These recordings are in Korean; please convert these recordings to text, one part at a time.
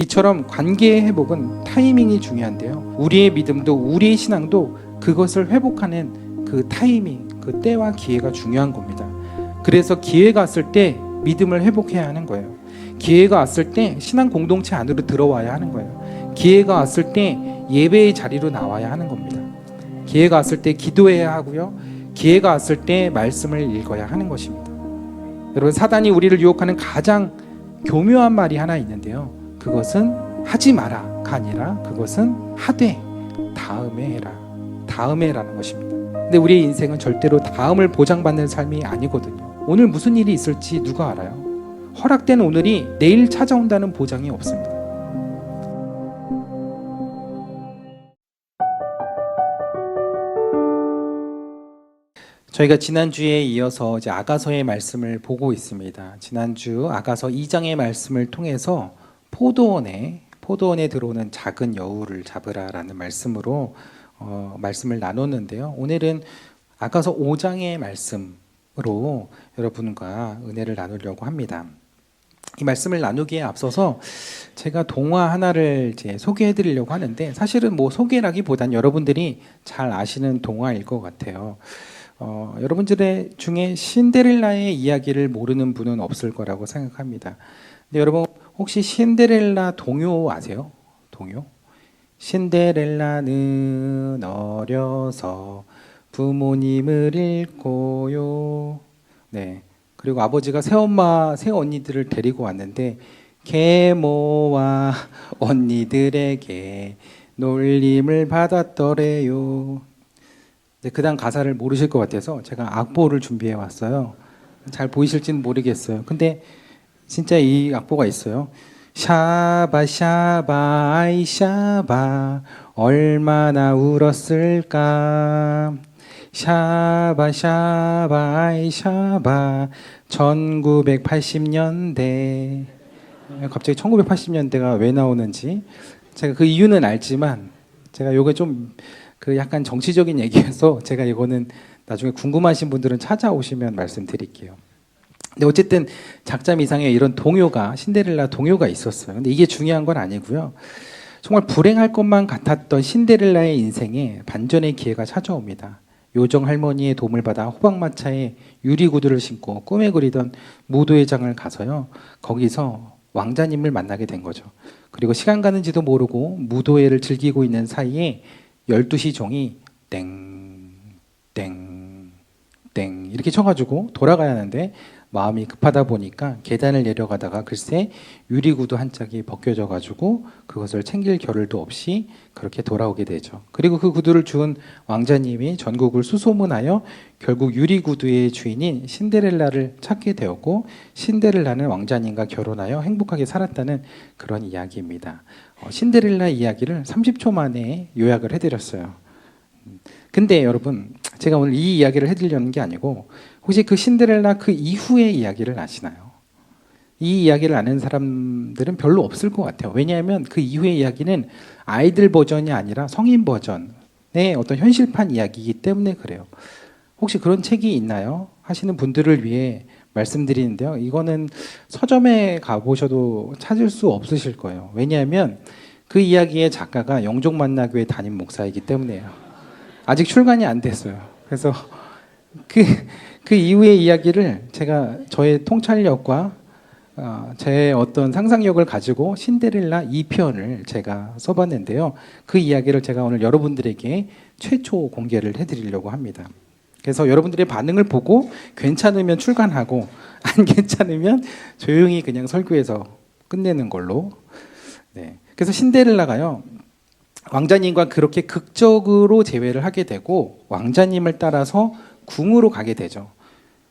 이처럼 관계의 회복은 타이밍이 중요한데요. 우리의 믿음도 우리의 신앙도 그것을 회복하는 그 타이밍, 그 때와 기회가 중요한 겁니다. 그래서 기회가 왔을 때 믿음을 회복해야 하는 거예요. 기회가 왔을 때 신앙 공동체 안으로 들어와야 하는 거예요. 기회가 왔을 때 예배의 자리로 나와야 하는 겁니다. 기회가 왔을 때 기도해야 하고요. 기회가 왔을 때 말씀을 읽어야 하는 것입니다. 여러분, 사단이 우리를 유혹하는 가장 교묘한 말이 하나 있는데요. 그것은 하지 마라가 아니라 그것은 하되 다음에 해라. 다음에 해라는 것입니다. 근데 우리의 인생은 절대로 다음을 보장받는 삶이 아니거든요. 오늘 무슨 일이 있을지 누가 알아요? 허락된 오늘이 내일 찾아온다는 보장이 없습니다. 저희가 지난주에 이어서 이제 아가서의 말씀을 보고 있습니다. 지난주 아가서 2장의 말씀을 통해서 포도원에 들어오는 작은 여우를 잡으라라는 말씀으로 말씀을 나눴는데요. 오늘은 아가서 5장의 말씀으로 여러분과 은혜를 나누려고 합니다. 이 말씀을 나누기에 앞서서 제가 동화 하나를 이제 소개해드리려고 하는데, 사실은 뭐 소개라기보단 여러분들이 잘 아시는 동화일 것 같아요. 여러분들 중에 신데렐라의 이야기를 모르는 분은 없을 거라고 생각합니다. 근데 여러분, 혹시 신데렐라 동요 아세요? 동요? 신데렐라는 어려서 부모님을 잃고요. 네. 그리고 아버지가 새엄마, 새언니들을 데리고 왔는데 계모와 언니들에게 놀림을 받았더래요. 그 다음 가사를 모르실 것 같아서 제가 악보를 준비해 왔어요. 잘 보이실지는 모르겠어요. 근데 진짜 이 악보가 있어요. 샤바 샤바 아이 샤바 얼마나 울었을까. 샤바 샤바 아이 샤바 1980년대. 갑자기 1980년대가 왜 나오는지 제가 그 이유는 알지만, 제가 요게 좀 그 약간 정치적인 얘기여서 제가 이거는 나중에 궁금하신 분들은 찾아오시면 말씀드릴게요. 근데 어쨌든 작자 미상에 이런 동요가, 신데렐라 동요가 있었어요. 근데 이게 중요한 건 아니고요. 정말 불행할 것만 같았던 신데렐라의 인생에 반전의 기회가 찾아옵니다. 요정 할머니의 도움을 받아 호박마차에 유리구두를 신고 꿈에 그리던 무도회장을 가서요, 거기서 왕자님을 만나게 된 거죠. 그리고 시간 가는지도 모르고 무도회를 즐기고 있는 사이에 12시 종이 땡, 땡, 땡 이렇게 쳐가지고 돌아가야 하는데 마음이 급하다 보니까 계단을 내려가다가 글쎄 유리구두 한 짝이 벗겨져가지고 그것을 챙길 겨를도 없이 그렇게 돌아오게 되죠. 그리고 그 구두를 주운 왕자님이 전국을 수소문하여 결국 유리구두의 주인인 신데렐라를 찾게 되었고, 신데렐라는 왕자님과 결혼하여 행복하게 살았다는 그런 이야기입니다. 신데렐라 이야기를 30초 만에 요약을 해드렸어요. 근데 여러분, 제가 오늘 이 이야기를 해드리려는 게 아니고, 혹시 그 신데렐라 그 이후의 이야기를 아시나요? 이 이야기를 아는 사람들은 별로 없을 것 같아요. 왜냐하면 그 이후의 이야기는 아이들 버전이 아니라 성인 버전의 어떤 현실판 이야기이기 때문에 그래요. 혹시 그런 책이 있나요? 하시는 분들을 위해 말씀드리는데요. 이거는 서점에 가보셔도 찾을 수 없으실 거예요. 왜냐하면 그 이야기의 작가가 영종만나교회 담임 목사이기 때문에요. 아직 출간이 안 됐어요. 그래서 그 이후의 이야기를 제가 저의 통찰력과 제 어떤 상상력을 가지고 신데렐라 2편을 제가 써봤는데요. 그 이야기를 제가 오늘 여러분들에게 최초 공개를 해드리려고 합니다. 그래서 여러분들의 반응을 보고 괜찮으면 출간하고 안 괜찮으면 조용히 그냥 설교해서 끝내는 걸로. 네. 그래서 신데렐라가요, 왕자님과 그렇게 극적으로 재회를 하게 되고 왕자님을 따라서 궁으로 가게 되죠.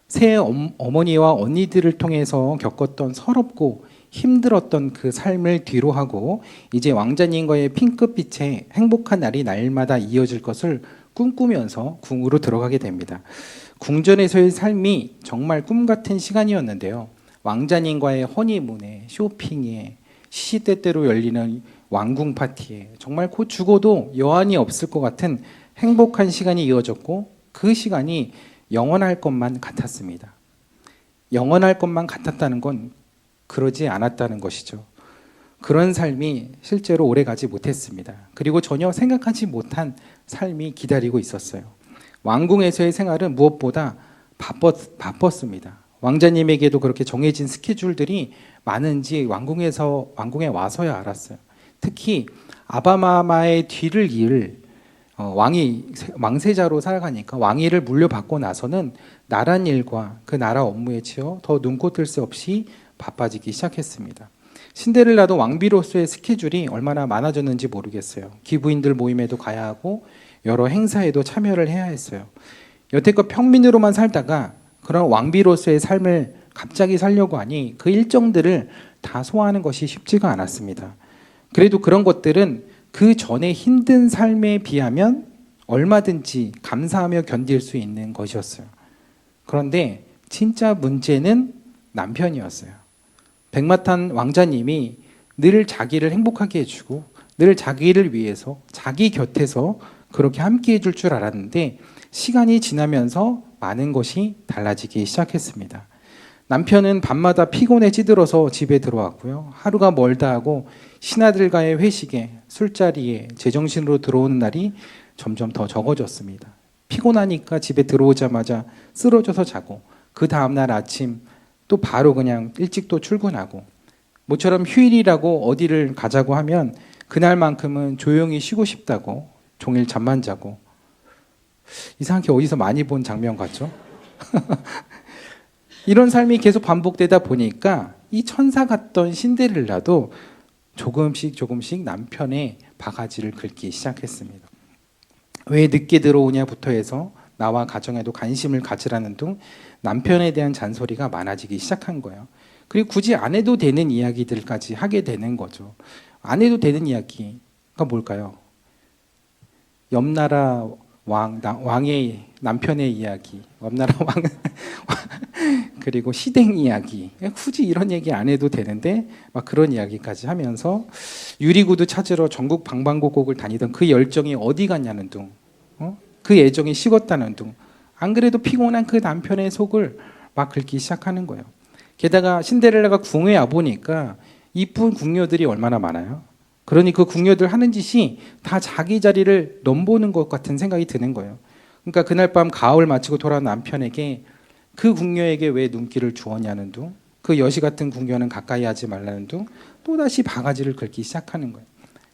새 어머니와 언니들을 통해서 겪었던 서럽고 힘들었던 그 삶을 뒤로 하고 이제 왕자님과의 핑크빛의 행복한 날이 날마다 이어질 것을 꿈꾸면서 궁으로 들어가게 됩니다. 궁전에서의 삶이 정말 꿈 같은 시간이었는데요. 왕자님과의 허니문에, 쇼핑에, 시시때때로 열리는 왕궁 파티에 정말 곧 죽어도 여한이 없을 것 같은 행복한 시간이 이어졌고, 그 시간이 영원할 것만 같았습니다. 영원할 것만 같았다는 건 그러지 않았다는 것이죠. 그런 삶이 실제로 오래가지 못했습니다. 그리고 전혀 생각하지 못한 삶이 기다리고 있었어요. 왕궁에서의 생활은 무엇보다 바빴습니다. 왕자님에게도 그렇게 정해진 스케줄들이 많은지 왕궁에 와서야 알았어요. 특히 아바마마의 뒤를 이을 왕이 왕세자로 살아가니까 왕위를 물려받고 나서는 나라 일과 그 나라 업무에 치여 더 눈코 뜰 새 없이 바빠지기 시작했습니다. 신데렐라도 왕비로서의 스케줄이 얼마나 많아졌는지 모르겠어요. 기부인들 모임에도 가야 하고 여러 행사에도 참여를 해야 했어요. 여태껏 평민으로만 살다가 그런 왕비로서의 삶을 갑자기 살려고 하니 그 일정들을 다 소화하는 것이 쉽지가 않았습니다. 그래도 그런 것들은 그 전에 힘든 삶에 비하면 얼마든지 감사하며 견딜 수 있는 것이었어요. 그런데 진짜 문제는 남편이었어요. 백마탄 왕자님이 늘 자기를 행복하게 해주고 늘 자기를 위해서 자기 곁에서 그렇게 함께 해줄 줄 알았는데 시간이 지나면서 많은 것이 달라지기 시작했습니다. 남편은 밤마다 피곤에 찌들어서 집에 들어왔고요. 하루가 멀다 하고 신하들과의 회식에 술자리에 제정신으로 들어오는 날이 점점 더 적어졌습니다. 피곤하니까 집에 들어오자마자 쓰러져서 자고 그 다음날 아침 또 바로 그냥 일찍 또 출근하고 모처럼 휴일이라고 어디를 가자고 하면 그날만큼은 조용히 쉬고 싶다고 종일 잠만 자고 이상하게 어디서 많이 본 장면 같죠? 이런 삶이 계속 반복되다 보니까 이 천사 같던 신데렐라도 조금씩 남편의 바가지를 긁기 시작했습니다. 왜 늦게 들어오냐부터 해서 나와 가정에도 관심을 가지라는 등 남편에 대한 잔소리가 많아지기 시작한 거예요. 그리고 굳이 안 해도 되는 이야기들까지 하게 되는 거죠. 안 해도 되는 이야기가 뭘까요? 옆나라 왕의 남편의 이야기, 옆나라 왕 그리고 시댁 이야기. 굳이 이런 얘기 안 해도 되는데 막 그런 이야기까지 하면서 유리구두 찾으러 전국 방방곡곡을 다니던 그 열정이 어디 갔냐는 둥, 그 애정이 식었다는 둥. 안 그래도 피곤한 그 남편의 속을 막 긁기 시작하는 거예요. 게다가 신데렐라가 궁에 와 보니까 이쁜 궁녀들이 얼마나 많아요. 그러니 그 궁녀들 하는 짓이 다 자기 자리를 넘보는 것 같은 생각이 드는 거예요. 그러니까 그날 밤 가을 마치고 돌아온 남편에게 그 궁녀에게 왜 눈길을 주었냐는 둥, 그 여시 같은 궁녀는 가까이 하지 말라는 둥, 또다시 바가지를 긁기 시작하는 거예요.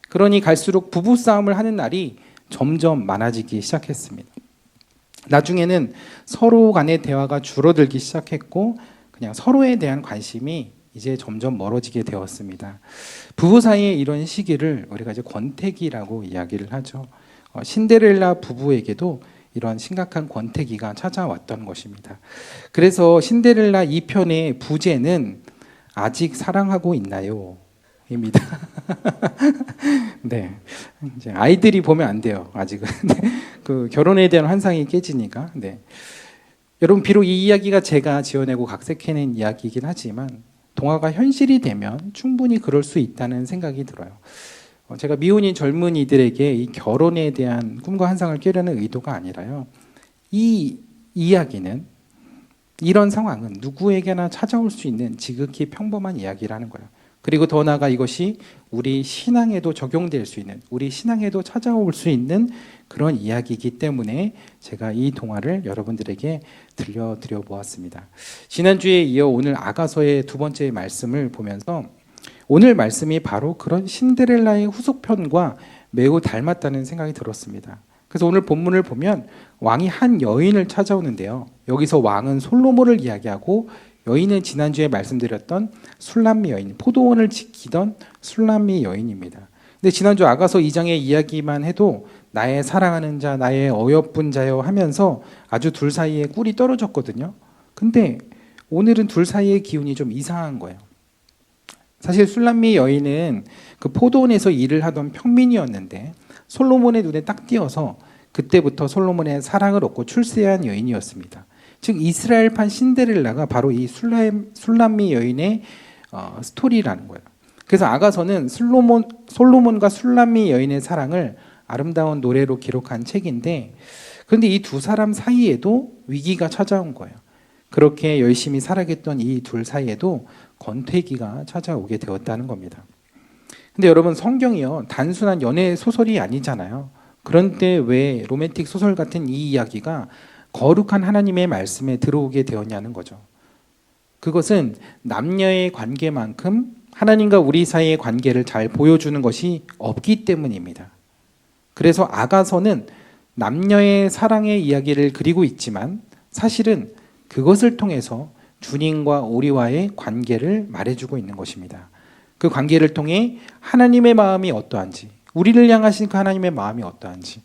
그러니 갈수록 부부싸움을 하는 날이 점점 많아지기 시작했습니다. 나중에는 서로 간의 대화가 줄어들기 시작했고 그냥 서로에 대한 관심이 이제 점점 멀어지게 되었습니다. 부부 사이의 이런 시기를 우리가 이제 권태기라고 이야기를 하죠. 신데렐라 부부에게도 이런 심각한 권태기가 찾아왔던 것입니다. 그래서 신데렐라 2편의 부제는 아직 사랑하고 있나요? 입니다. 네, 이제 아이들이 보면 안 돼요. 아직은 그 결혼에 대한 환상이 깨지니까. 네, 여러분 비록 이 이야기가 제가 지어내고 각색해낸 이야기이긴 하지만 동화가 현실이 되면 충분히 그럴 수 있다는 생각이 들어요. 제가 미혼인 젊은이들에게 이 결혼에 대한 꿈과 환상을 깨려는 의도가 아니라요. 이 이야기는 이런 상황은 누구에게나 찾아올 수 있는 지극히 평범한 이야기라는 거예요. 그리고 더 나아가 이것이 우리 신앙에도 적용될 수 있는, 우리 신앙에도 찾아올 수 있는 그런 이야기이기 때문에 제가 이 동화를 여러분들에게 들려드려 보았습니다. 지난주에 이어 오늘 아가서의 두 번째 말씀을 보면서 오늘 말씀이 바로 그런 신데렐라의 후속편과 매우 닮았다는 생각이 들었습니다. 그래서 오늘 본문을 보면 왕이 한 여인을 찾아오는데요. 여기서 왕은 솔로몬을 이야기하고 여인은 지난주에 말씀드렸던 술람미 여인, 포도원을 지키던 술람미 여인입니다. 근데 지난주 아가서 2장의 이야기만 해도 나의 사랑하는 자, 나의 어여쁜 자여 하면서 아주 둘 사이에 꿀이 떨어졌거든요. 근데 오늘은 둘 사이의 기운이 좀 이상한 거예요. 사실 술람미 여인은 그 포도원에서 일을 하던 평민이었는데 솔로몬의 눈에 딱 띄어서 그때부터 솔로몬의 사랑을 얻고 출세한 여인이었습니다. 즉 이스라엘판 신데렐라가 바로 이 술람미 여인의 스토리라는 거예요. 그래서 아가서는 솔로몬과 술람미 여인의 사랑을 아름다운 노래로 기록한 책인데 그런데 이 두 사람 사이에도 위기가 찾아온 거예요. 그렇게 열심히 살아겠던 이 둘 사이에도 권태기가 찾아오게 되었다는 겁니다. 근데 여러분, 성경이요, 단순한 연애 소설이 아니잖아요. 그런데 왜 로맨틱 소설 같은 이 이야기가 거룩한 하나님의 말씀에 들어오게 되었냐는 거죠. 그것은 남녀의 관계만큼 하나님과 우리 사이의 관계를 잘 보여주는 것이 없기 때문입니다. 그래서 아가서는 남녀의 사랑의 이야기를 그리고 있지만 사실은 그것을 통해서 주님과 우리와의 관계를 말해주고 있는 것입니다. 그 관계를 통해 하나님의 마음이 어떠한지, 우리를 향하신 그 하나님의 마음이 어떠한지,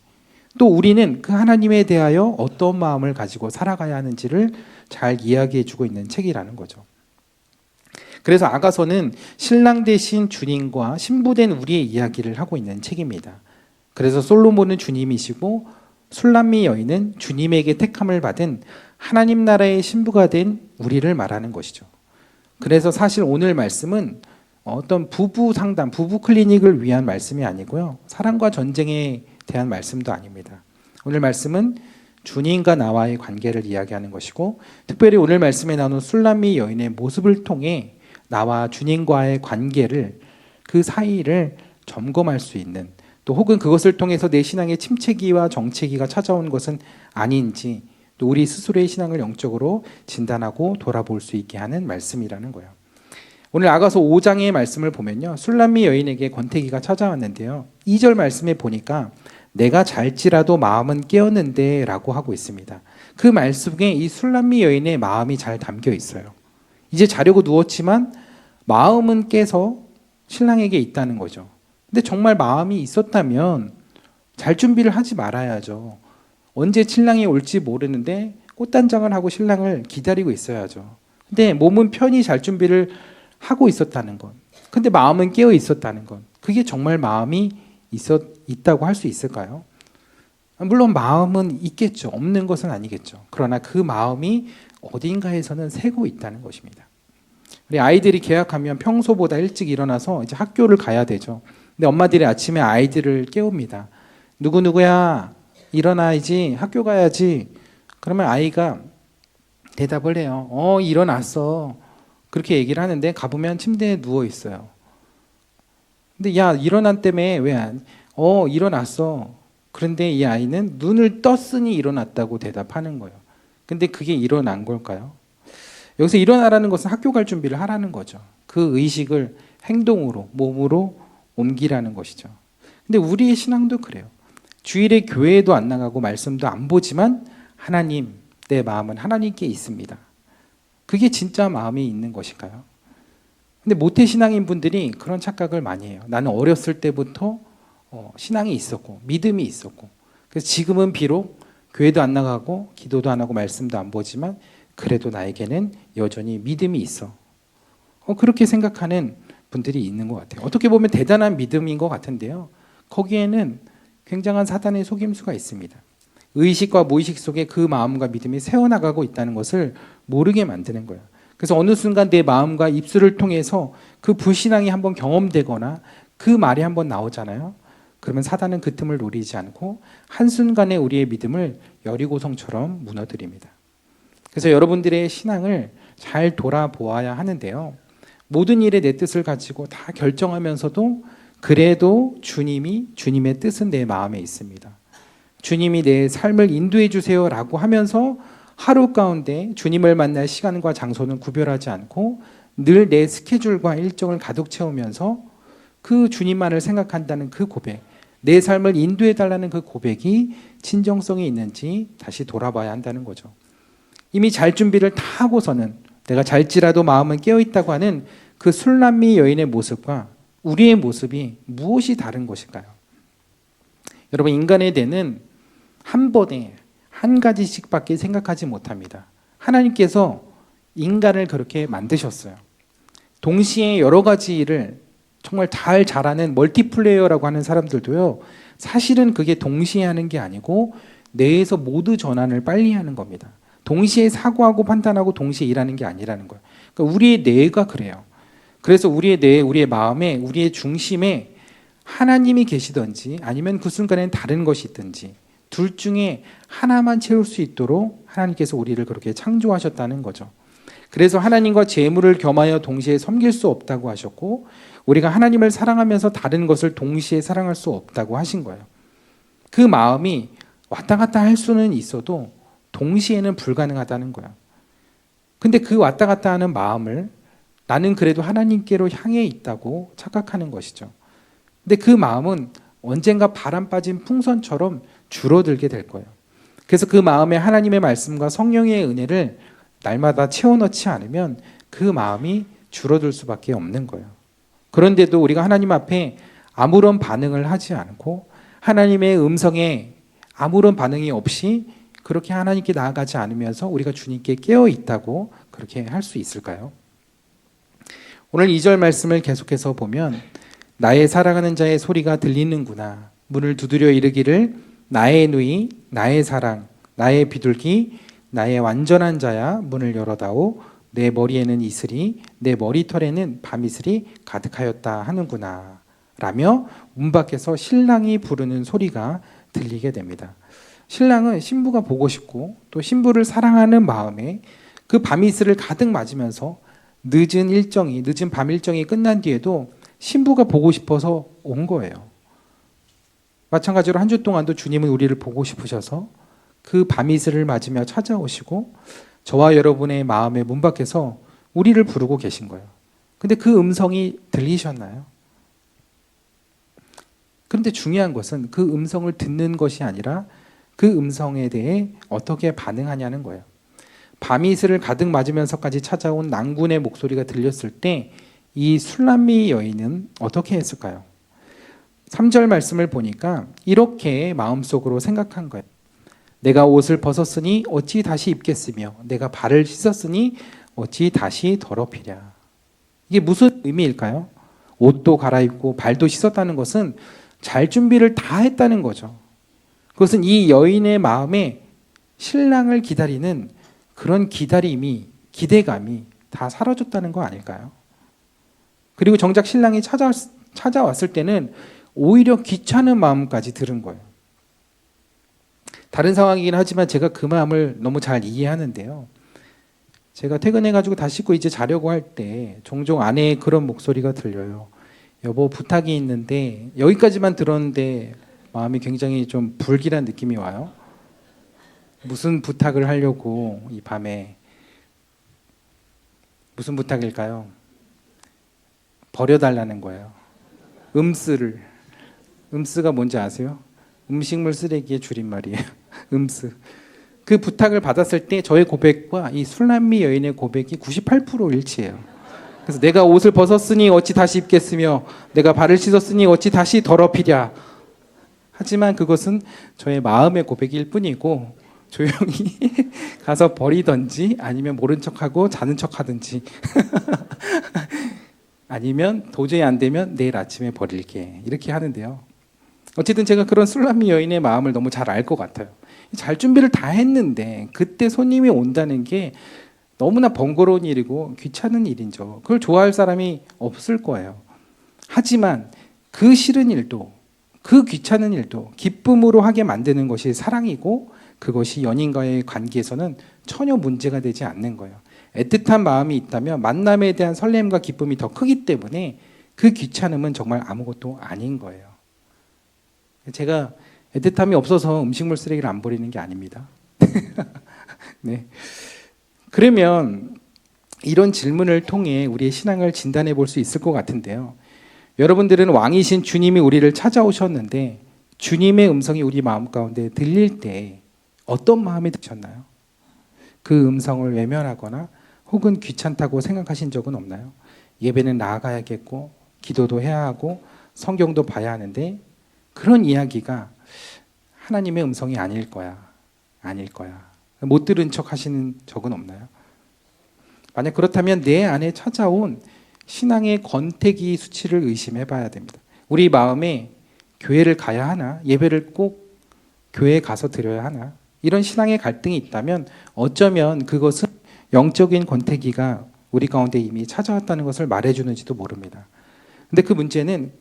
또 우리는 그 하나님에 대하여 어떤 마음을 가지고 살아가야 하는지를 잘 이야기해주고 있는 책이라는 거죠. 그래서 아가서는 신랑 대신 주님과 신부된 우리의 이야기를 하고 있는 책입니다. 그래서 솔로몬은 주님이시고 술람미 여인은 주님에게 택함을 받은 하나님 나라의 신부가 된 우리를 말하는 것이죠. 그래서 사실 오늘 말씀은 어떤 부부 상담, 부부 클리닉을 위한 말씀이 아니고요, 사랑과 전쟁에 대한 말씀도 아닙니다. 오늘 말씀은 주님과 나와의 관계를 이야기하는 것이고, 특별히 오늘 말씀에 나오는 술람미 여인의 모습을 통해 나와 주님과의 관계를, 그 사이를 점검할 수 있는, 또 혹은 그것을 통해서 내 신앙의 침체기와 정체기가 찾아온 것은 아닌지, 또 우리 스스로의 신앙을 영적으로 진단하고 돌아볼 수 있게 하는 말씀이라는 거예요. 오늘 아가서 5장의 말씀을 보면요, 술람미 여인에게 권태기가 찾아왔는데요, 2절 말씀에 보니까 내가 잘지라도 마음은 깨었는데 라고 하고 있습니다. 그 말씀에 이 술람미 여인의 마음이 잘 담겨 있어요. 이제 자려고 누웠지만 마음은 깨서 신랑에게 있다는 거죠. 근데 정말 마음이 있었다면 잘 준비를 하지 말아야죠. 언제 신랑이 올지 모르는데 꽃단장을 하고 신랑을 기다리고 있어야죠. 근데 몸은 편히 잘 준비를 하고 있었다는 것, 근데 마음은 깨어 있었다는 것, 그게 정말 마음이 있다고 할 수 있을까요? 물론 마음은 있겠죠. 없는 것은 아니겠죠. 그러나 그 마음이 어딘가에서는 새고 있다는 것입니다. 우리 아이들이 개학하면 평소보다 일찍 일어나서 이제 학교를 가야 되죠. 근데 엄마들이 아침에 아이들을 깨웁니다. 누구누구야, 일어나야지, 학교 가야지. 그러면 아이가 대답을 해요. 일어났어. 그렇게 얘기를 하는데 가보면 침대에 누워 있어요. 근데 야, 일어났다며. 왜 안? 일어났어. 그런데 이 아이는 눈을 떴으니 일어났다고 대답하는 거예요. 근데 그게 일어난 걸까요? 여기서 일어나라는 것은 학교 갈 준비를 하라는 거죠. 그 의식을 행동으로, 몸으로 옮기라는 것이죠. 근데 우리의 신앙도 그래요. 주일에 교회에도 안 나가고 말씀도 안 보지만 하나님, 내 마음은 하나님께 있습니다. 그게 진짜 마음이 있는 것일까요? 근데 모태신앙인 분들이 그런 착각을 많이 해요. 나는 어렸을 때부터 신앙이 있었고 믿음이 있었고, 그래서 지금은 비록 교회도 안 나가고 기도도 안 하고 말씀도 안 보지만 그래도 나에게는 여전히 믿음이 있어. 그렇게 생각하는 분들이 있는 것 같아요. 어떻게 보면 대단한 믿음인 것 같은데요, 거기에는 굉장한 사단의 속임수가 있습니다. 의식과 무의식 속에 그 마음과 믿음이 새어나가고 있다는 것을 모르게 만드는 거예요. 그래서 어느 순간 내 마음과 입술을 통해서 그 불신앙이 한번 경험되거나 그 말이 한번 나오잖아요. 그러면 사단은 그 틈을 노리지 않고 한순간에 우리의 믿음을 여리고성처럼 무너뜨립니다. 그래서 여러분들의 신앙을 잘 돌아보아야 하는데요, 모든 일에 내 뜻을 가지고 다 결정하면서도 그래도 주님의 뜻은 내 마음에 있습니다. 주님이 내 삶을 인도해 주세요 라고 하면서 하루 가운데 주님을 만날 시간과 장소는 구별하지 않고 늘 내 스케줄과 일정을 가득 채우면서 그 주님만을 생각한다는 그 고백, 내 삶을 인도해 달라는 그 고백이 진정성이 있는지 다시 돌아봐야 한다는 거죠. 이미 잘 준비를 다 하고서는 내가 잘지라도 마음은 깨어있다고 하는 그 술람미 여인의 모습과 우리의 모습이 무엇이 다른 것일까요? 여러분, 인간의 뇌는 한 번에 한 가지씩밖에 생각하지 못합니다. 하나님께서 인간을 그렇게 만드셨어요. 동시에 여러 가지 일을 정말 잘 잘하는 멀티플레이어라고 하는 사람들도요, 사실은 그게 동시에 하는 게 아니고 뇌에서 모두 전환을 빨리 하는 겁니다. 동시에 사고하고 판단하고 동시에 일하는 게 아니라는 거예요. 그러니까 우리의 뇌가 그래요. 그래서 우리의 뇌, 우리의 마음에, 우리의 중심에 하나님이 계시든지 아니면 그 순간에는 다른 것이 있든지 둘 중에 하나만 채울 수 있도록 하나님께서 우리를 그렇게 창조하셨다는 거죠. 그래서 하나님과 재물을 겸하여 동시에 섬길 수 없다고 하셨고, 우리가 하나님을 사랑하면서 다른 것을 동시에 사랑할 수 없다고 하신 거예요. 그 마음이 왔다 갔다 할 수는 있어도 동시에는 불가능하다는 거예요. 근데 그 왔다 갔다 하는 마음을 나는 그래도 하나님께로 향해 있다고 착각하는 것이죠. 근데 그 마음은 언젠가 바람 빠진 풍선처럼 줄어들게 될 거예요. 그래서 그 마음에 하나님의 말씀과 성령의 은혜를 날마다 채워넣지 않으면 그 마음이 줄어들 수밖에 없는 거예요. 그런데도 우리가 하나님 앞에 아무런 반응을 하지 않고 하나님의 음성에 아무런 반응이 없이 그렇게 하나님께 나아가지 않으면서 우리가 주님께 깨어 있다고 그렇게 할 수 있을까요? 오늘 2절 말씀을 계속해서 보면 나의 사랑하는 자의 소리가 들리는구나. 문을 두드려 이르기를 나의 누이, 나의 사랑, 나의 비둘기, 나의 완전한 자야 문을 열어다오. 내 머리에는 이슬이, 내 머리털에는 밤이슬이 가득하였다 하는구나. 라며 문 밖에서 신랑이 부르는 소리가 들리게 됩니다. 신랑은 신부가 보고 싶고 또 신부를 사랑하는 마음에 그 밤이슬을 가득 맞으면서 늦은 밤 일정이 끝난 뒤에도 신부가 보고 싶어서 온 거예요. 마찬가지로 한 주 동안도 주님은 우리를 보고 싶으셔서 그 밤이슬을 맞으며 찾아오시고 저와 여러분의 마음의 문 밖에서 우리를 부르고 계신 거예요. 근데 그 음성이 들리셨나요? 그런데 중요한 것은 그 음성을 듣는 것이 아니라 그 음성에 대해 어떻게 반응하냐는 거예요. 밤이슬을 가득 맞으면서까지 찾아온 낭군의 목소리가 들렸을 때 이 술람미 여인은 어떻게 했을까요? 3절 말씀을 보니까 이렇게 마음속으로 생각한 거예요. 내가 옷을 벗었으니 어찌 다시 입겠으며 내가 발을 씻었으니 어찌 다시 더럽히랴. 이게 무슨 의미일까요? 옷도 갈아입고 발도 씻었다는 것은 잘 준비를 다 했다는 거죠. 그것은 이 여인의 마음에 신랑을 기다리는 그런 기대감이 다 사라졌다는 거 아닐까요? 그리고 정작 신랑이 찾아왔을 때는 오히려 귀찮은 마음까지 들은 거예요. 다른 상황이긴 하지만 제가 그 마음을 너무 잘 이해하는데요. 제가 퇴근해가지고 다 씻고 이제 자려고 할 때 종종 아내의 그런 목소리가 들려요. 여보, 부탁이 있는데, 여기까지만 들었는데 마음이 굉장히 좀 불길한 느낌이 와요. 무슨 부탁을 하려고 이 밤에. 무슨 부탁일까요? 버려달라는 거예요. 음쓰를. 음쓰가 뭔지 아세요? 음식물 쓰레기의 줄임말이에요. 음쓰. 그 부탁을 받았을 때 저의 고백과 이 술람미 여인의 고백이 98% 일치해요. 그래서 내가 옷을 벗었으니 어찌 다시 입겠으며 내가 발을 씻었으니 어찌 다시 더럽히랴. 하지만 그것은 저의 마음의 고백일 뿐이고 조용히 가서 버리든지 아니면 모른 척하고 자는 척하든지 아니면 도저히 안 되면 내일 아침에 버릴게 이렇게 하는데요. 어쨌든 제가 그런 술람미 여인의 마음을 너무 잘 알 것 같아요. 잘 준비를 다 했는데 그때 손님이 온다는 게 너무나 번거로운 일이고 귀찮은 일이죠. 그걸 좋아할 사람이 없을 거예요. 하지만 그 싫은 일도 그 귀찮은 일도 기쁨으로 하게 만드는 것이 사랑이고 그것이 연인과의 관계에서는 전혀 문제가 되지 않는 거예요. 애틋한 마음이 있다면 만남에 대한 설렘과 기쁨이 더 크기 때문에 그 귀찮음은 정말 아무것도 아닌 거예요. 제가 애틋함이 없어서 음식물 쓰레기를 안 버리는 게 아닙니다. 네. 그러면 이런 질문을 통해 우리의 신앙을 진단해 볼 수 있을 것 같은데요. 여러분들은 왕이신 주님이 우리를 찾아오셨는데 주님의 음성이 우리 마음 가운데 들릴 때 어떤 마음이 드셨나요? 그 음성을 외면하거나 혹은 귀찮다고 생각하신 적은 없나요? 예배는 나아가야겠고 기도도 해야 하고 성경도 봐야 하는데 그런 이야기가 하나님의 음성이 아닐 거야. 못 들은 척 하시는 적은 없나요? 만약 그렇다면 내 안에 찾아온 신앙의 권태기 수치를 의심해 봐야 됩니다. 우리 마음에 교회를 가야 하나? 예배를 꼭 교회에 가서 드려야 하나? 이런 신앙의 갈등이 있다면 어쩌면 그것은 영적인 권태기가 우리 가운데 이미 찾아왔다는 것을 말해주는지도 모릅니다. 근데 그 문제는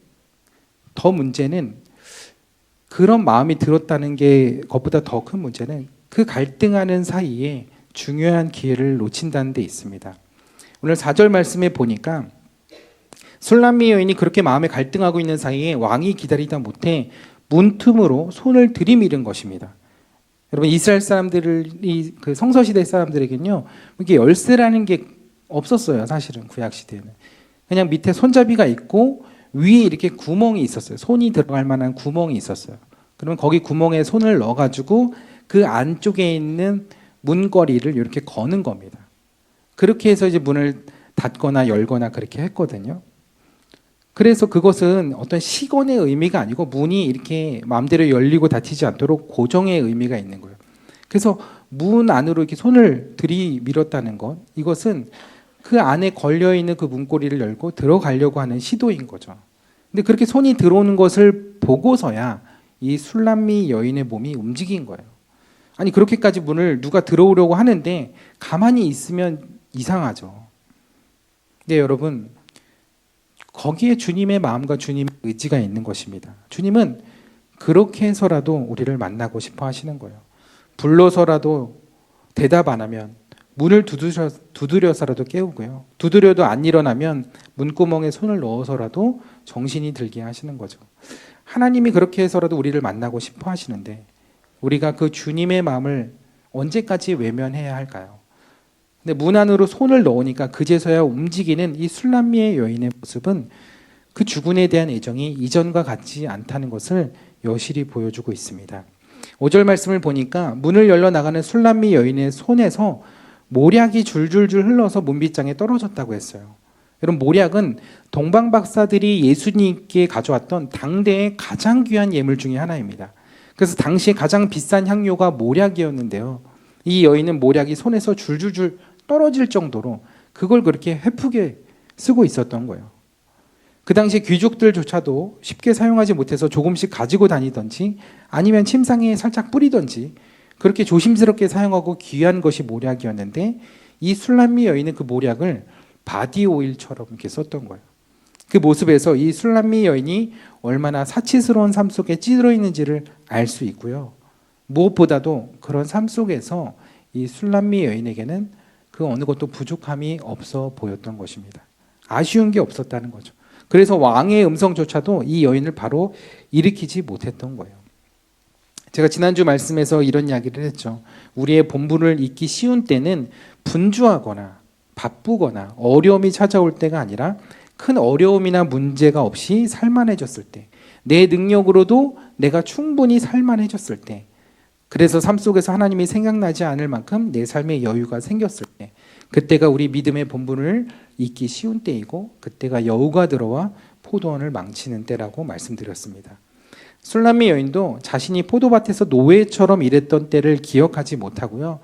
그런 마음이 들었다는 게 것보다 더 큰 문제는 그 갈등하는 사이에 중요한 기회를 놓친다는 데 있습니다. 오늘 4절 말씀에 보니까 술람미 여인이 그렇게 마음에 갈등하고 있는 사이에 왕이 기다리다 못해 문틈으로 손을 들이밀은 것입니다. 여러분 이스라엘 사람들이 그 성서시대 사람들에게는요 이게 열쇠라는 게 없었어요. 사실은 구약 시대에는 그냥 밑에 손잡이가 있고 위에 이렇게 구멍이 있었어요. 손이 들어갈 만한 구멍이 있었어요. 그러면 거기 구멍에 손을 넣어가지고 그 안쪽에 있는 문거리를 이렇게 거는 겁니다. 그렇게 해서 이제 문을 닫거나 열거나 그렇게 했거든요. 그래서 그것은 어떤 시건의 의미가 아니고 문이 이렇게 마음대로 열리고 닫히지 않도록 고정의 의미가 있는 거예요. 그래서 문 안으로 이렇게 손을 들이밀었다는 것, 이것은 그 안에 걸려있는 그 문고리를 열고 들어가려고 하는 시도인 거죠. 근데 그렇게 손이 들어오는 것을 보고서야 이 술람미 여인의 몸이 움직인 거예요. 아니 그렇게까지 문을 누가 들어오려고 하는데 가만히 있으면 이상하죠. 근데 여러분 거기에 주님의 마음과 주님의 의지가 있는 것입니다. 주님은 그렇게 해서라도 우리를 만나고 싶어 하시는 거예요. 불러서라도 대답 안 하면 문을 두드려서라도 깨우고요. 두드려도 안 일어나면 문구멍에 손을 넣어서라도 정신이 들게 하시는 거죠. 하나님이 그렇게 해서라도 우리를 만나고 싶어 하시는데 우리가 그 주님의 마음을 언제까지 외면해야 할까요? 근데 문 안으로 손을 넣으니까 그제서야 움직이는 이 술람미의 여인의 모습은 그 주군에 대한 애정이 이전과 같지 않다는 것을 여실히 보여주고 있습니다. 5절 말씀을 보니까 문을 열러 나가는 술람미 여인의 손에서 모략이 줄줄줄 흘러서 문빗장에 떨어졌다고 했어요. 여러분 모략은 동방 박사들이 예수님께 가져왔던 당대의 가장 귀한 예물 중에 하나입니다. 그래서 당시에 가장 비싼 향료가 모략이었는데요. 이 여인은 모략이 손에서 줄줄줄 떨어질 정도로 그걸 그렇게 헤프게 쓰고 있었던 거예요. 그 당시 귀족들조차도 쉽게 사용하지 못해서 조금씩 가지고 다니던지 아니면 침상에 살짝 뿌리던지 그렇게 조심스럽게 사용하고 귀한 것이 모략이었는데 이 술람미 여인은 그 모략을 바디 오일처럼 이렇게 썼던 거예요. 그 모습에서 이 술람미 여인이 얼마나 사치스러운 삶 속에 찌들어 있는지를 알 수 있고요. 무엇보다도 그런 삶 속에서 이 술람미 여인에게는 그 어느 것도 부족함이 없어 보였던 것입니다. 아쉬운 게 없었다는 거죠. 그래서 왕의 음성조차도 이 여인을 바로 일으키지 못했던 거예요. 제가 지난주 말씀에서 이런 이야기를 했죠. 우리의 본분을 잊기 쉬운 때는 분주하거나 바쁘거나 어려움이 찾아올 때가 아니라 큰 어려움이나 문제가 없이 살만해졌을 때, 내 능력으로도 내가 충분히 살만해졌을 때, 그래서 삶 속에서 하나님이 생각나지 않을 만큼 내 삶에 여유가 생겼을 때, 그때가 우리 믿음의 본분을 잊기 쉬운 때이고 그때가 여우가 들어와 포도원을 망치는 때라고 말씀드렸습니다. 술람미 여인도 자신이 포도밭에서 노예처럼 일했던 때를 기억하지 못하고요.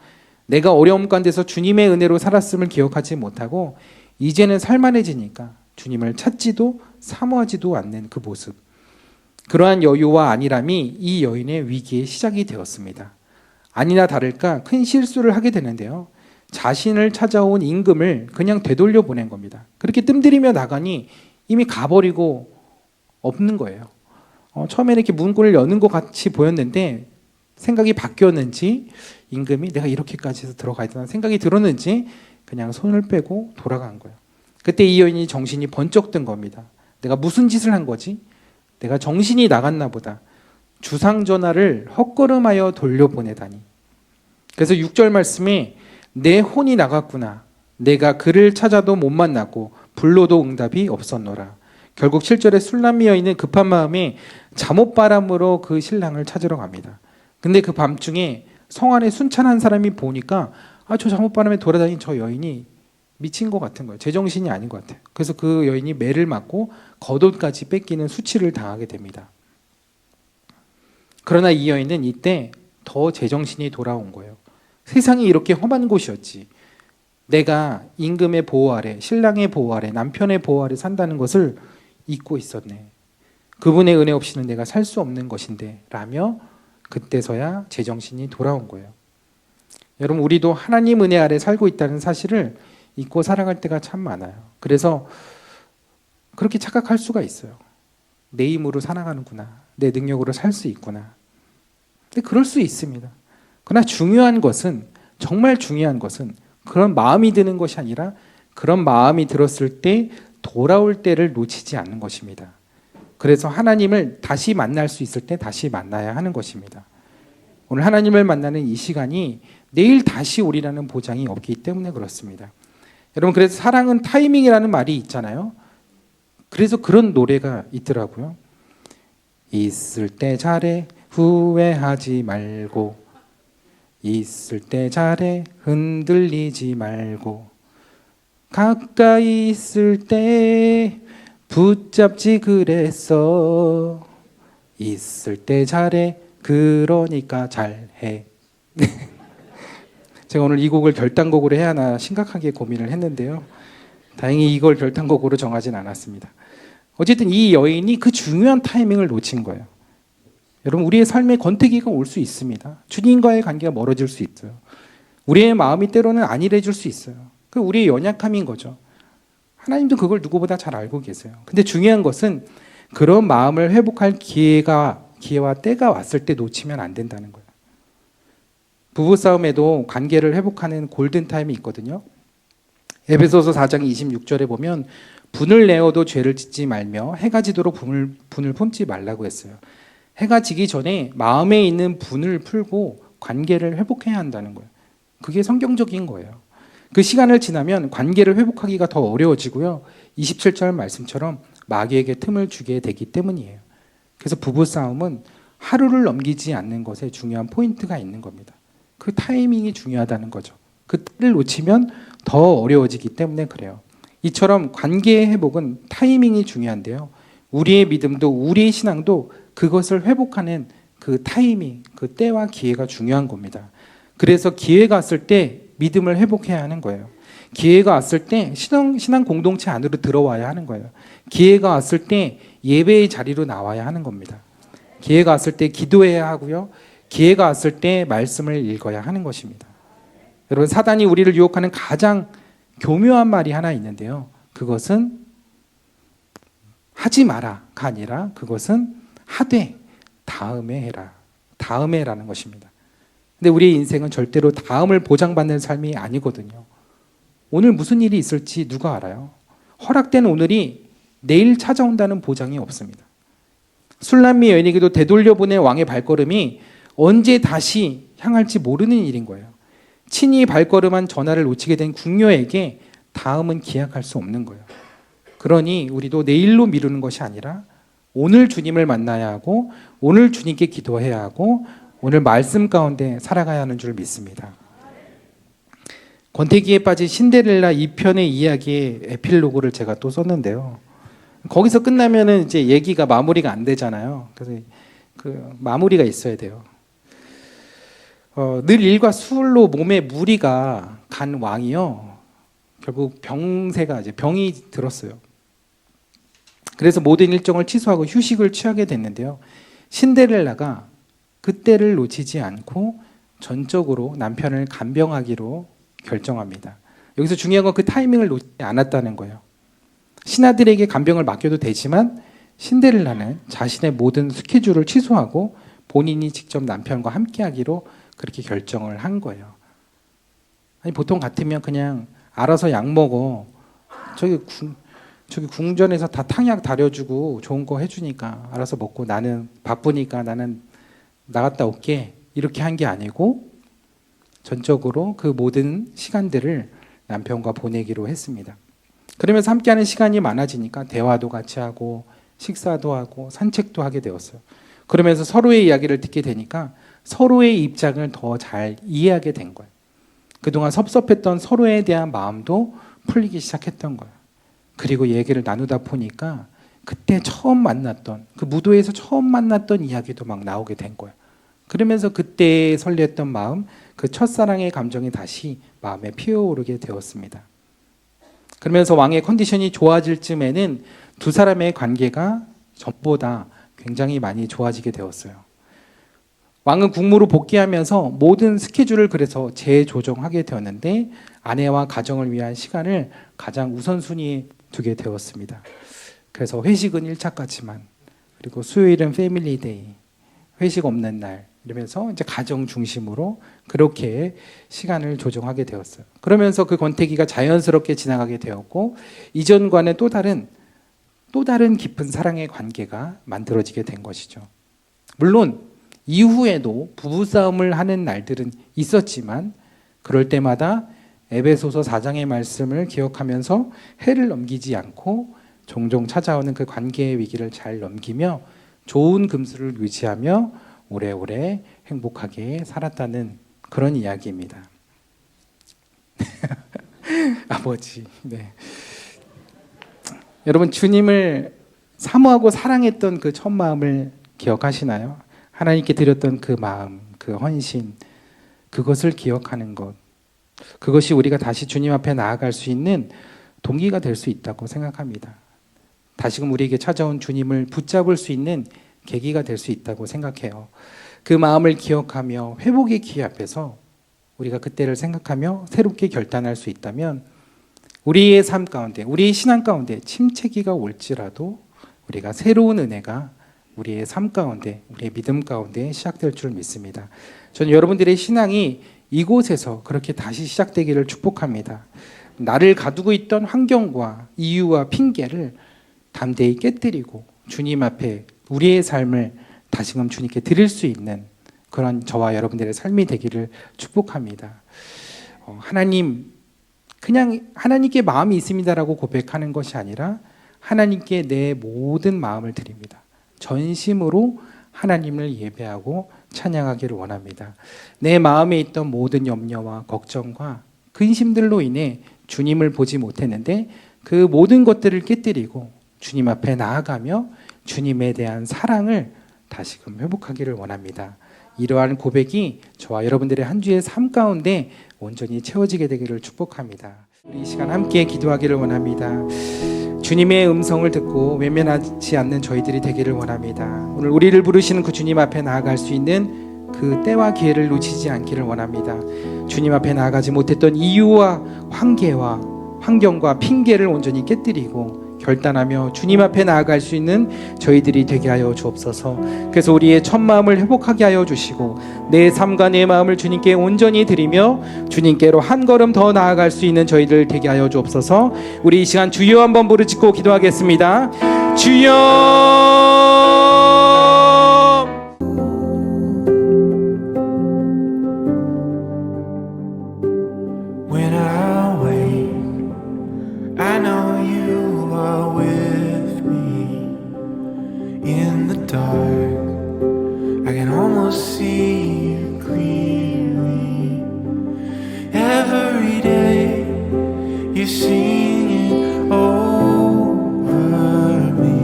내가 어려움 가운데서 주님의 은혜로 살았음을 기억하지 못하고 이제는 살만해지니까 주님을 찾지도 사모하지도 않는 그 모습. 그러한 여유와 안일함이 이 여인의 위기의 시작이 되었습니다. 아니나 다를까 큰 실수를 하게 되는데요. 자신을 찾아온 임금을 그냥 되돌려 보낸 겁니다. 그렇게 뜸들이며 나가니 이미 가버리고 없는 거예요. 처음에는 이렇게 문고리를 여는 것 같이 보였는데 생각이 바뀌었는지 임금이 내가 이렇게까지 해서 들어가야 되나 생각이 들었는지 그냥 손을 빼고 돌아간 거예요. 그때 이 여인이 정신이 번쩍 든 겁니다. 내가 무슨 짓을 한 거지? 내가 정신이 나갔나 보다. 주상 전하를 헛걸음하여 돌려보내다니. 그래서 6절 말씀에 내 혼이 나갔구나. 내가 그를 찾아도 못 만나고 불러도 응답이 없었노라. 결국 7절에 술람미 여인은 급한 마음에 잠옷바람으로 그 신랑을 찾으러 갑니다. 근데 그 밤중에 성 안에 순찬한 사람이 보니까 저 잠옷바람에 돌아다니는 저 여인이 미친 것 같은 거예요. 제정신이 아닌 것 같아요. 그래서 그 여인이 매를 맞고 겉옷까지 뺏기는 수치를 당하게 됩니다. 그러나 이 여인은 이때 더 제정신이 돌아온 거예요. 세상이 이렇게 험한 곳이었지. 내가 임금의 보호 아래, 신랑의 보호 아래, 남편의 보호 아래 산다는 것을 잊고 있었네. 그분의 은혜 없이는 내가 살 수 없는 것인데 라며 그때서야 제정신이 돌아온 거예요. 여러분 우리도 하나님 은혜 아래 살고 있다는 사실을 잊고 살아갈 때가 참 많아요. 그래서 그렇게 착각할 수가 있어요. 내 힘으로 살아가는구나. 내 능력으로 살 수 있구나. 근데 그럴 수 있습니다. 그러나 중요한 것은 정말 중요한 것은 그런 마음이 드는 것이 아니라 그런 마음이 들었을 때 돌아올 때를 놓치지 않는 것입니다. 그래서 하나님을 다시 만날 수 있을 때 다시 만나야 하는 것입니다. 오늘 하나님을 만나는 이 시간이 내일 다시 오리라는 보장이 없기 때문에 그렇습니다. 여러분, 그래서 사랑은 타이밍이라는 말이 있잖아요. 그래서 그런 노래가 있더라고요. 있을 때 잘해 후회하지 말고, 있을 때 잘해 흔들리지 말고, 가까이 있을 때 붙잡지 그랬어, 있을 때 잘해 그러니까 잘해. 제가 오늘 이 곡을 결단곡으로 해야 하나 심각하게 고민을 했는데요. 다행히 이걸 결단곡으로 정하진 않았습니다. 어쨌든 이 여인이 그 중요한 타이밍을 놓친 거예요. 여러분, 우리의 삶에 권태기가 올 수 있습니다. 주님과의 관계가 멀어질 수 있어요. 우리의 마음이 때로는 안일해질 수 있어요. 그 우리의 연약함인 거죠. 하나님도 그걸 누구보다 잘 알고 계세요. 근데 중요한 것은 그런 마음을 회복할 기회와 때가 왔을 때 놓치면 안 된다는 거예요. 부부싸움에도 관계를 회복하는 골든타임이 있거든요. 에베소서 4장 26절에 보면 분을 내어도 죄를 짓지 말며 해가 지도록 분을 품지 말라고 했어요. 해가 지기 전에 마음에 있는 분을 풀고 관계를 회복해야 한다는 거예요. 그게 성경적인 거예요. 그 시간을 지나면 관계를 회복하기가 더 어려워지고요. 27절 말씀처럼 마귀에게 틈을 주게 되기 때문이에요. 그래서 부부싸움은 하루를 넘기지 않는 것에 중요한 포인트가 있는 겁니다. 그 타이밍이 중요하다는 거죠. 그 때를 놓치면 더 어려워지기 때문에 그래요. 이처럼 관계의 회복은 타이밍이 중요한데요. 우리의 믿음도 우리의 신앙도 그것을 회복하는 그 타이밍, 그 때와 기회가 중요한 겁니다. 그래서 기회가 왔을 때 믿음을 회복해야 하는 거예요. 기회가 왔을 때 신앙 공동체 안으로 들어와야 하는 거예요. 기회가 왔을 때 예배의 자리로 나와야 하는 겁니다. 기회가 왔을 때 기도해야 하고요. 기회가 왔을 때 말씀을 읽어야 하는 것입니다. 여러분, 사단이 우리를 유혹하는 가장 교묘한 말이 하나 있는데요. 그것은 하지 마라가 아니라 그것은 하되 다음에 해라. 다음에라는 것입니다. 근데 우리의 인생은 절대로 다음을 보장받는 삶이 아니거든요. 오늘 무슨 일이 있을지 누가 알아요? 허락된 오늘이 내일 찾아온다는 보장이 없습니다. 술람미 여인에게도 되돌려보낸 왕의 발걸음이 언제 다시 향할지 모르는 일인 거예요. 친히 발걸음한 전화를 놓치게 된 궁녀에게 다음은 기약할 수 없는 거예요. 그러니 우리도 내일로 미루는 것이 아니라 오늘 주님을 만나야 하고 오늘 주님께 기도해야 하고 오늘 말씀 가운데 살아가야 하는 줄 믿습니다. 권태기에 빠진 신데렐라 2편의 이야기의 에필로그를 제가 또 썼는데요. 거기서 끝나면은 이제 얘기가 마무리가 안 되잖아요. 그래서 그 마무리가 있어야 돼요. 늘 일과 수울로 몸에 무리가 간 왕이요. 결국 병이 들었어요. 그래서 모든 일정을 취소하고 휴식을 취하게 됐는데요. 신데렐라가 그때를 놓치지 않고 전적으로 남편을 간병하기로 결정합니다. 여기서 중요한 건 그 타이밍을 놓치지 않았다는 거예요. 신하들에게 간병을 맡겨도 되지만 신데렐라는 자신의 모든 스케줄을 취소하고 본인이 직접 남편과 함께하기로 그렇게 결정을 한 거예요. 아니, 보통 같으면 그냥 알아서 약 먹어. 저기 궁전에서 다 탕약 다려주고 좋은 거 해주니까 알아서 먹고 나는 바쁘니까 나는 나갔다 올게. 이렇게 한 게 아니고 전적으로 그 모든 시간들을 남편과 보내기로 했습니다. 그러면서 함께하는 시간이 많아지니까 대화도 같이 하고 식사도 하고 산책도 하게 되었어요. 그러면서 서로의 이야기를 듣게 되니까 서로의 입장을 더 잘 이해하게 된 거예요. 그동안 섭섭했던 서로에 대한 마음도 풀리기 시작했던 거예요. 그리고 얘기를 나누다 보니까 그때 처음 만났던 그 무도에서 처음 만났던 이야기도 막 나오게 된 거예요. 그러면서 그때 설렜던 마음, 그 첫사랑의 감정이 다시 마음에 피어오르게 되었습니다. 그러면서 왕의 컨디션이 좋아질 즈음에는 두 사람의 관계가 전보다 굉장히 많이 좋아지게 되었어요. 왕은 국무로 복귀하면서 모든 스케줄을 그래서 재조정하게 되었는데 아내와 가정을 위한 시간을 가장 우선순위에 두게 되었습니다. 그래서 회식은 1차까지만, 그리고 수요일은 패밀리데이, 회식 없는 날, 이러면서 이제 가정 중심으로 그렇게 시간을 조정하게 되었어요. 그러면서 그 권태기가 자연스럽게 지나가게 되었고 이전과는 또 다른 깊은 사랑의 관계가 만들어지게 된 것이죠. 물론 이후에도 부부싸움을 하는 날들은 있었지만 그럴 때마다 에베소서 4장의 말씀을 기억하면서 해를 넘기지 않고 종종 찾아오는 그 관계의 위기를 잘 넘기며 좋은 금수를 유지하며 오래오래 행복하게 살았다는 그런 이야기입니다. 아버지, 네. 여러분 주님을 사모하고 사랑했던 그 첫 마음을 기억하시나요? 하나님께 드렸던 그 마음, 그 헌신, 그것을 기억하는 것, 그것이 우리가 다시 주님 앞에 나아갈 수 있는 동기가 될 수 있다고 생각합니다. 다시금 우리에게 찾아온 주님을 붙잡을 수 있는 계기가 될 수 있다고 생각해요. 그 마음을 기억하며 회복의 기회 앞에서 우리가 그때를 생각하며 새롭게 결단할 수 있다면 우리의 삶 가운데, 우리의 신앙 가운데 침체기가 올지라도 우리가 새로운 은혜가 우리의 삶 가운데, 우리의 믿음 가운데 시작될 줄 믿습니다. 저는 여러분들의 신앙이 이곳에서 그렇게 다시 시작되기를 축복합니다. 나를 가두고 있던 환경과 이유와 핑계를 담대히 깨뜨리고 주님 앞에 우리의 삶을 다시금 주님께 드릴 수 있는 그런 저와 여러분들의 삶이 되기를 축복합니다. 하나님, 그냥 하나님께 마음이 있습니다라고 고백하는 것이 아니라 하나님께 내 모든 마음을 드립니다. 전심으로 하나님을 예배하고 찬양하기를 원합니다. 내 마음에 있던 모든 염려와 걱정과 근심들로 인해 주님을 보지 못했는데 그 모든 것들을 깨뜨리고 주님 앞에 나아가며 주님에 대한 사랑을 다시금 회복하기를 원합니다. 이러한 고백이 저와 여러분들의 한 주의 삶 가운데 온전히 채워지게 되기를 축복합니다. 우리 이 시간 함께 기도하기를 원합니다. 주님의 음성을 듣고 외면하지 않는 저희들이 되기를 원합니다. 오늘 우리를 부르시는 그 주님 앞에 나아갈 수 있는 그 때와 기회를 놓치지 않기를 원합니다. 주님 앞에 나아가지 못했던 이유와 환경과 핑계를 온전히 깨뜨리고 결단하며 주님 앞에 나아갈 수 있는 저희들이 되게 하여 주옵소서. 그래서 우리의 첫 마음을 회복하게 하여 주시고 내 삶과 내 마음을 주님께 온전히 드리며 주님께로 한 걸음 더 나아갈 수 있는 저희들 되게 하여 주옵소서. 우리 이 시간 주여 한번 부르짖고 기도하겠습니다. 주여. I know you are with me in the dark. I can almost see you clearly. Every day you're singing over me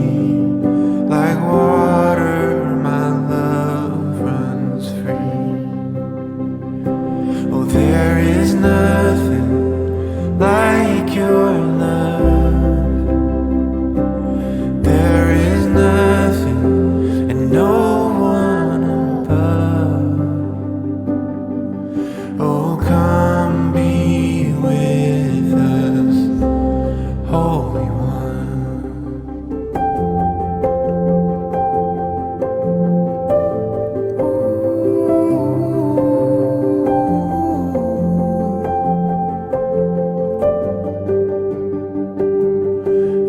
like water. My love runs free. Oh, there is nothing like your love. There is nothing and no one above. Oh, come be with us, Holy One.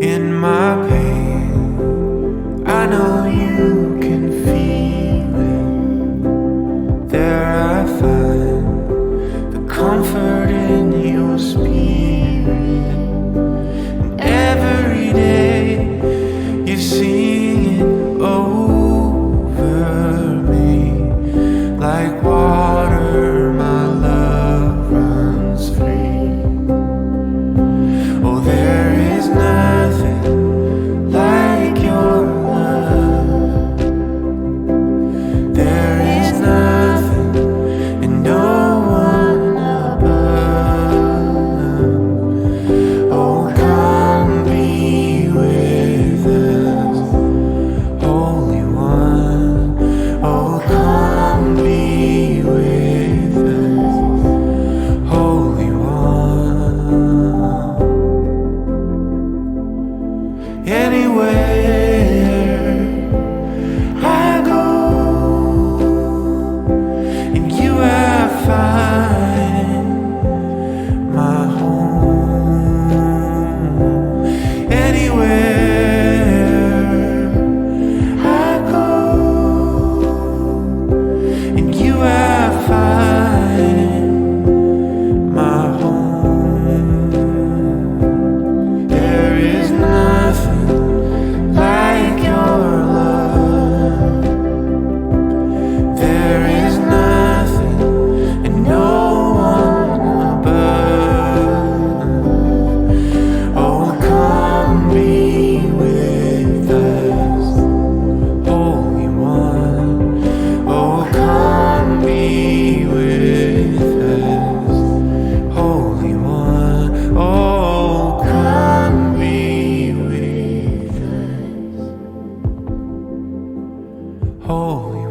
In my pain, I know you can feel Holy